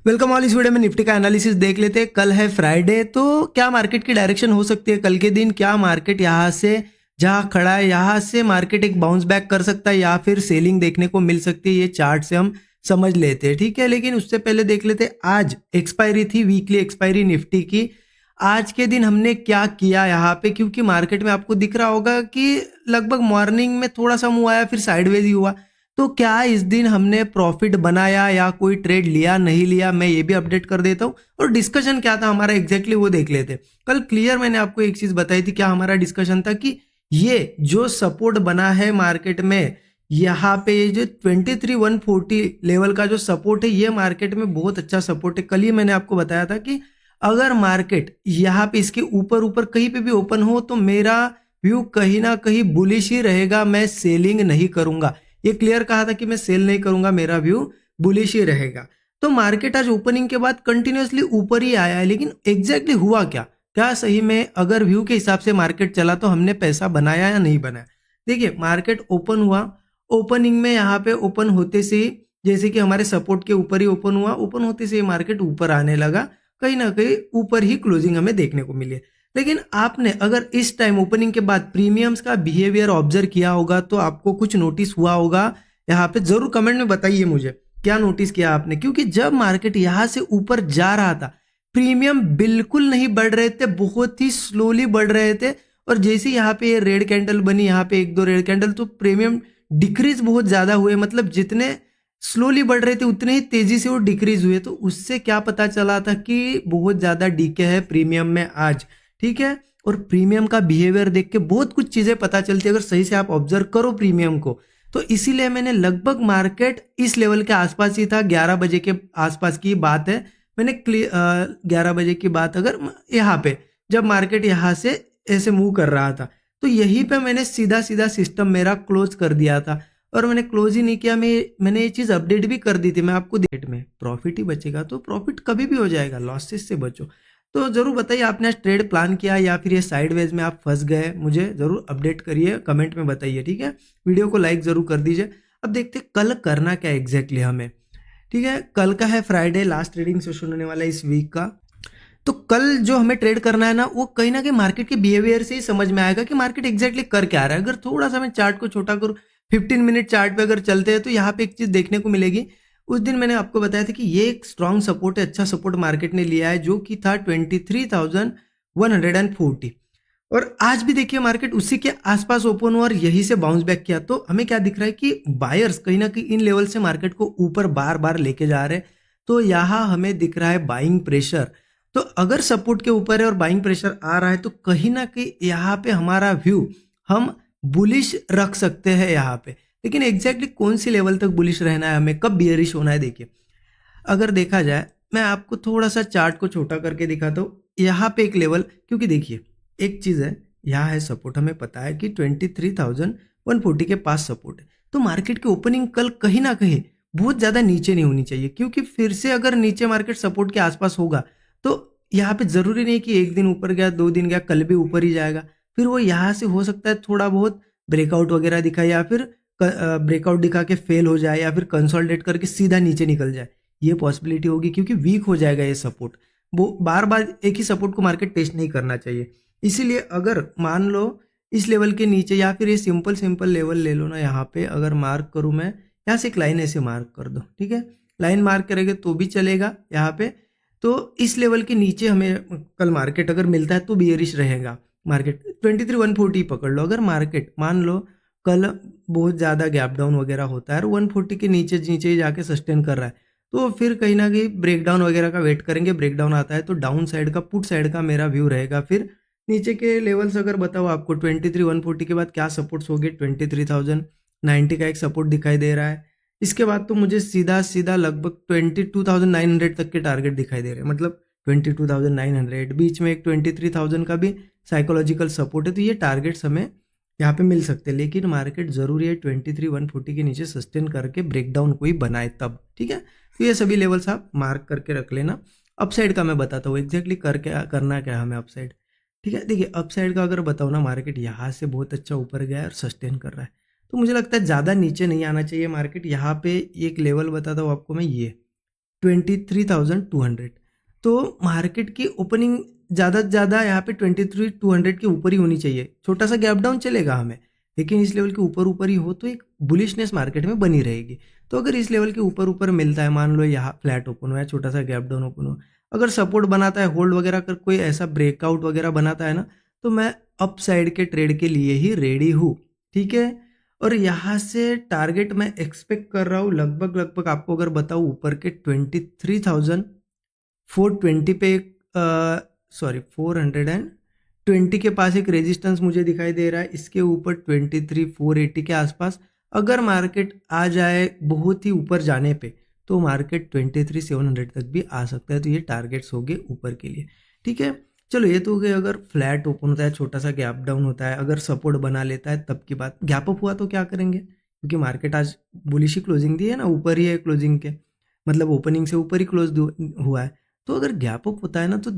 Welcome all. इस video में Nifty का एनालिसिस देख लेते हैं। कल है फ्राइडे, तो क्या मार्केट की डायरेक्शन हो सकती है कल के दिन। क्या मार्केट यहाँ से जहाँ खड़ा है यहाँ से मार्केट एक बाउंस बैक कर सकता है या फिर सेलिंग देखने को मिल सकती है, ये चार्ट से हम समझ लेते हैं। ठीक है, लेकिन उससे पहले देख लेते हैं आज एक्सपायरी थी, वीकली एक्सपायरी निफ्टी की। आज के दिन हमने क्या किया यहाँ पे, क्योंकि मार्केट में आपको दिख रहा होगा कि लगभग मॉर्निंग में थोड़ा सा मूव आया फिर साइडवेज ही हुआ। तो क्या इस दिन हमने प्रॉफिट बनाया या कोई ट्रेड लिया नहीं लिया, मैं ये भी अपडेट कर देता हूँ। और डिस्कशन क्या था हमारा एग्जैक्टली वो देख लेते हैं। कल क्लियर मैंने आपको एक चीज बताई थी, क्या हमारा डिस्कशन था कि ये जो सपोर्ट बना है मार्केट में, यहाँ पे ये जो 23,140 लेवल का जो सपोर्ट है, ये मार्केट में बहुत अच्छा सपोर्ट है। कल ही मैंने आपको बताया था कि अगर मार्केट यहाँ पे इसके ऊपर ऊपर कहीं पे भी ओपन हो तो मेरा व्यू कहीं ना कहीं बुलिश ही रहेगा, मैं सेलिंग नहीं करूंगा। ये क्लियर कहा था कि मैं सेल नहीं करूंगा, मेरा व्यू बुलिश ही रहेगा। तो मार्केट आज ओपनिंग के बाद कंटिन्यूअसली ऊपर ही आया है, लेकिन एग्जैक्टली हुआ क्या, क्या सही में अगर व्यू के हिसाब से मार्केट चला तो हमने पैसा बनाया या नहीं बनाया। देखिए, मार्केट ओपन हुआ, ओपनिंग में यहाँ पे ओपन होते से ही जैसे कि हमारे सपोर्ट के ऊपर ही ओपन हुआ, ओपन होते से ही मार्केट ऊपर आने लगा, कहीं ना कहीं ऊपर ही क्लोजिंग हमें देखने को मिली है। लेकिन आपने अगर इस टाइम ओपनिंग के बाद प्रीमियम्स का बिहेवियर ऑब्जर्व किया होगा तो आपको कुछ नोटिस हुआ होगा। यहाँ पे जरूर कमेंट में बताइए मुझे क्या नोटिस किया आपने, क्योंकि जब मार्केट यहाँ से ऊपर जा रहा था प्रीमियम बिल्कुल नहीं बढ़ रहे थे, बहुत ही स्लोली बढ़ रहे थे। और जैसे यहाँ पे ये रेड कैंडल बनी, यहाँ पे एक दो रेड कैंडल, तो प्रीमियम डिक्रीज बहुत ज्यादा हुए, मतलब जितने स्लोली बढ़ रहे थे उतने ही तेजी से वो डिक्रीज हुए। तो उससे क्या पता चला था कि बहुत ज्यादा डीके है प्रीमियम में आज। ठीक है, और प्रीमियम का बिहेवियर देख के बहुत कुछ चीजें पता चलती है अगर सही से आप ऑब्जर्व करो प्रीमियम को। तो इसीलिए मैंने लगभग मार्केट इस लेवल के आसपास ही था, 11 बजे के आसपास की बात है। मैंने 11 बजे की बात, अगर यहाँ पे जब मार्केट यहाँ से ऐसे मूव कर रहा था तो यहीं पे मैंने सीधा सीधा सिस्टम मेरा क्लोज कर दिया था। और मैंने क्लोज ही नहीं किया, मैंने ये चीज अपडेट भी कर दी थी, मैं आपको डेट में प्रॉफिट ही बचेगा तो प्रॉफिट कभी भी हो जाएगा, लॉसेस से बचो। तो जरूर बताइए आपने आज ट्रेड प्लान किया या फिर ये साइडवेज में आप फंस गए, मुझे जरूर अपडेट करिए, कमेंट में बताइए। ठीक है, वीडियो को लाइक जरूर कर दीजिए। अब देखते कल करना क्या एग्जैक्टली हमें। ठीक है, कल का है फ्राइडे, लास्ट ट्रेडिंग सेशन होने वाला है इस वीक का। तो कल जो हमें ट्रेड करना है ना, वो कहीं ना कहीं मार्केट के बिहेवियर से ही समझ में आएगा कि मार्केट एग्जैक्टली कर क्या रहा है। अगर थोड़ा सा मैं चार्ट को छोटा करूँ, 15 मिनट चार्ट पे अगर चलते हैं तो यहाँ पे एक चीज देखने को मिलेगी। उस दिन मैंने आपको बताया था कि ये एक स्ट्रॉन्ग सपोर्ट है, अच्छा सपोर्ट मार्केट ने लिया है, जो कि था 23,140। और आज भी देखिए मार्केट उसी के आसपास ओपन हुआ और यही से बाउंस बैक किया। तो हमें क्या दिख रहा है कि बायर्स कहीं ना कहीं इन लेवल से मार्केट को ऊपर बार बार लेके जा रहे हैं। तो यहाँ हमें दिख रहा है बाइंग प्रेशर। तो अगर सपोर्ट के ऊपर है और बाइंग प्रेशर आ रहा है तो कहीं ना कहीं यहाँ पे हमारा व्यू हम बुलिश रख सकते हैं यहाँ पे। लेकिन एग्जैक्टली कौन सी लेवल तक बुलिश रहना है, हमें कब बियरिश होना है, देखिए अगर देखा जाए, मैं आपको थोड़ा सा चार्ट को छोटा करके दिखाता हूँ। यहाँ पे एक लेवल, क्योंकि देखिए एक चीज है, यहाँ है सपोर्ट, हमें पता है कि 23,140 के पास सपोर्ट है। तो मार्केट की ओपनिंग कल कहीं ना कहीं बहुत ज्यादा नीचे नहीं होनी चाहिए, क्योंकि फिर से अगर नीचे मार्केट सपोर्ट के आसपास होगा तो यहाँ पे जरूरी नहीं कि एक दिन ऊपर गया, 2 दिन गया, कल भी ऊपर ही जाएगा। फिर वो यहाँ से हो सकता है थोड़ा बहुत ब्रेकआउट वगैरह दिखाए, या फिर ब्रेकआउट दिखा के फेल हो जाए, या फिर कंसोलिडेट करके सीधा नीचे निकल जाए। ये पॉसिबिलिटी होगी, क्योंकि वीक हो जाएगा ये सपोर्ट। वो बार बार एक ही सपोर्ट को मार्केट टेस्ट नहीं करना चाहिए। इसीलिए अगर मान लो इस लेवल के नीचे, या फिर ये सिंपल सिंपल लेवल ले लो ना, यहाँ पे अगर मार्क करूँ मैं, यहाँ से एक लाइन ऐसे मार्क कर दो। ठीक है, लाइन मार्क करेंगे तो भी चलेगा यहाँ पे। तो इस लेवल के नीचे हमें कल मार्केट अगर मिलता है तो बियरिश रहेगा। मार्केट 23,140 पकड़ लो। अगर मार्केट मान लो कल बहुत ज़्यादा गैप डाउन वगैरह होता है और 140 के नीचे नीचे ही जाके सस्टेन कर रहा है, तो फिर कहीं ना कहीं ब्रेकडाउन वगैरह का वेट करेंगे। ब्रेकडाउन आता है तो डाउन साइड का, पुट साइड का मेरा व्यू रहेगा। फिर नीचे के लेवल्स अगर बताओ आपको, 23,140 के बाद क्या सपोर्ट्स हो गए, 23,090 का एक सपोर्ट दिखाई दे रहा है। इसके बाद तो मुझे सीधा सीधा लगभग 22,900 तक के टारगेट दिखाई दे रहे हैं, मतलब 22,900, बीच में एक 23,000 का भी साइकोलॉजिकल सपोर्ट है। तो ये टारगेट्स हमें यहाँ पे मिल सकते हैं, लेकिन मार्केट जरूरी है 23,140 के नीचे सस्टेन करके ब्रेकडाउन कोई बनाए तब। ठीक है, तो ये सभी लेवल्स आप मार्क करके रख लेना। अपसाइड का मैं बताता हूँ एग्जैक्टली करना क्या है हमें अपसाइड। ठीक है, देखिए अपसाइड का अगर बताओ ना, मार्केट यहाँ से बहुत अच्छा ऊपर गया है और सस्टेन कर रहा है, तो मुझे लगता है ज़्यादा नीचे नहीं आना चाहिए मार्केट। यहाँ पे एक लेवल बताता हूँ आपको मैं, ये 23,200। तो मार्केट की ओपनिंग ज़्यादा से ज़्यादा यहाँ पे 23,200 के ऊपर ही होनी चाहिए। छोटा सा गैप डाउन चलेगा हमें, लेकिन इस लेवल के ऊपर ऊपर ही हो तो एक बुलिशनेस मार्केट में बनी रहेगी। तो अगर इस लेवल के ऊपर ऊपर मिलता है, मान लो यहाँ फ्लैट ओपन हो या छोटा सा गैप डाउन ओपन हो, अगर सपोर्ट बनाता है, होल्ड वगैरह कर कोई ऐसा ब्रेकआउट वगैरह बनाता है ना, तो मैं अप साइड के ट्रेड के लिए ही रेडी हूँ। ठीक है, और यहाँ से टारगेट मैं एक्सपेक्ट कर रहा हूँ लगभग आपको अगर बताऊँ ऊपर के 23,420 पे, सॉरी 420 के पास एक रेजिस्टेंस मुझे दिखाई दे रहा है। इसके ऊपर 23,480 के आसपास अगर मार्केट आ जाए बहुत ही ऊपर जाने पे, तो मार्केट 23,700 तक भी आ सकता है। तो ये टारगेट्स हो गए ऊपर के लिए। ठीक है, चलो ये तो हो गए अगर फ्लैट ओपन होता है, छोटा सा गैप डाउन होता है, अगर सपोर्ट बना लेता है तब की बात। गैप अप हुआ तो क्या करेंगे, क्योंकि मार्केट आज बुलिश ही क्लोजिंग दी है ना, ऊपर ही है क्लोजिंग के, मतलब ओपनिंग से ऊपर ही क्लोज हुआ है। तो अगर गैप अप होता है ना, तो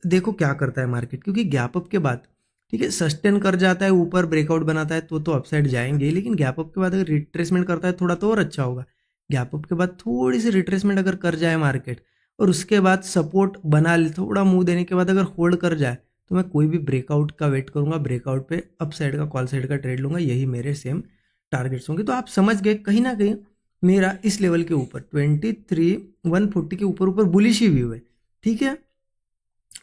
देखो क्या करता है मार्केट, क्योंकि गैप अप के बाद ठीक है सस्टेन कर जाता है, ऊपर ब्रेकआउट बनाता है तो अपसाइड जाएंगे, लेकिन गैप अप के बाद अगर रिट्रेसमेंट करता है थोड़ा तो और अच्छा होगा। गैप अप के बाद थोड़ी सी रिट्रेसमेंट अगर कर जाए मार्केट और उसके बाद सपोर्ट बना ले, थोड़ा मुंह देने के बाद अगर होल्ड कर जाए, तो मैं कोई भी ब्रेकआउट का वेट करूंगा, ब्रेकआउट पे अप साइड का कॉल साइड का ट्रेड लूंगा। यही मेरे सेम टारगेट्स होंगे। तो आप समझ गए कहीं ना कहीं मेरा इस लेवल के ऊपर 23,140 के ऊपर ऊपर बुलिश ही व्यू है। ठीक है,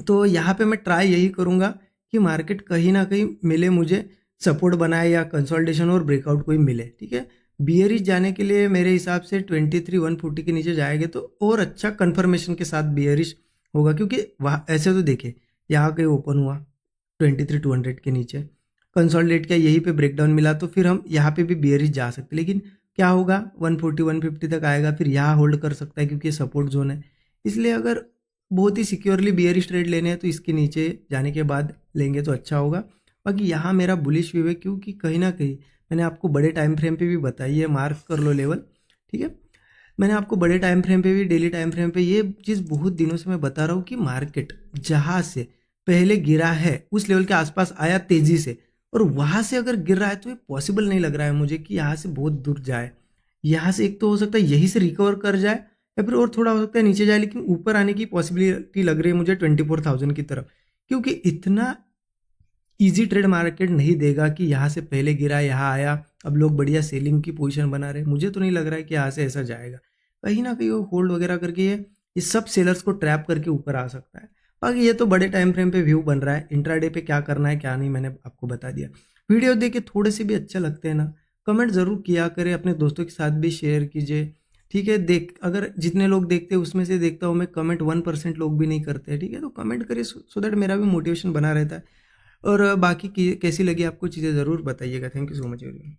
तो यहाँ पे मैं ट्राई यही करूँगा कि मार्केट कहीं ना कहीं मिले मुझे, सपोर्ट बनाए या कंसोलिडेशन और ब्रेकआउट कोई मिले। ठीक है, बियरिश जाने के लिए मेरे हिसाब से 23,140 के नीचे जाएंगे तो और अच्छा कंफर्मेशन के साथ बियरिश होगा, क्योंकि वहाँ ऐसे तो देखिए यहाँ कहीं ओपन हुआ 23,200 के नीचे, कंसोलिडेट किया, यहीं पे ब्रेकडाउन मिला, तो फिर हम यहाँ पे भी बियरिश जा सकते, लेकिन क्या होगा 140 150 तक आएगा, फिर यहाँ होल्ड कर सकता है क्योंकि सपोर्ट जोन है। इसलिए अगर बहुत ही सिक्योरली बियरिश ट्रेड लेने हैं तो इसके नीचे जाने के बाद लेंगे तो अच्छा होगा। बाकी यहाँ मेरा बुलिश व्यू है, क्योंकि कहीं ना कहीं मैंने आपको बड़े टाइम फ्रेम पे भी बताई है, मार्क कर लो लेवल। ठीक है, मैंने आपको बड़े टाइम फ्रेम पे भी, डेली टाइम फ्रेम पे ये चीज़ बहुत दिनों से मैं बता रहा हूँ कि मार्केट जहाँ से पहले गिरा है उस लेवल के आसपास आया तेजी से, और वहाँ से अगर गिर रहा है तो ये पॉसिबल नहीं लग रहा है मुझे कि यहाँ से बहुत दूर जाए। यहाँ से एक तो हो सकता है यहीं से रिकवर कर जाए, या फिर और थोड़ा हो सकता है नीचे जाए, लेकिन ऊपर आने की पॉसिबिलिटी लग रही है मुझे 24,000 की तरफ, क्योंकि इतना इजी ट्रेड मार्केट नहीं देगा कि यहाँ से पहले गिरा यहाँ आया अब लोग बढ़िया सेलिंग की पोजीशन बना रहे। मुझे तो नहीं लग रहा है कि यहाँ से ऐसा जाएगा, कहीं ना कहीं वो होल्ड वगैरह करके ये सब सेलर्स को ट्रैप करके ऊपर आ सकता है। बाकी ये तो बड़े टाइम फ्रेम पे व्यू बन रहा है, इंट्राडे पे क्या करना है क्या नहीं मैंने आपको बता दिया। वीडियो देख के थोड़े से भी अच्छे लगते हैं ना, कमेंट ज़रूर किया करें, अपने दोस्तों के साथ भी शेयर कीजिए। ठीक है, देख अगर जितने लोग देखते हैं उसमें से देखता हूँ मैं, कमेंट 1% लोग भी नहीं करते हैं। ठीक है, तो कमेंट करिए सो दैट मेरा भी मोटिवेशन बना रहता है। और बाकी कैसी लगी आपको चीज़ें ज़रूर बताइएगा। Thank you so much everyone.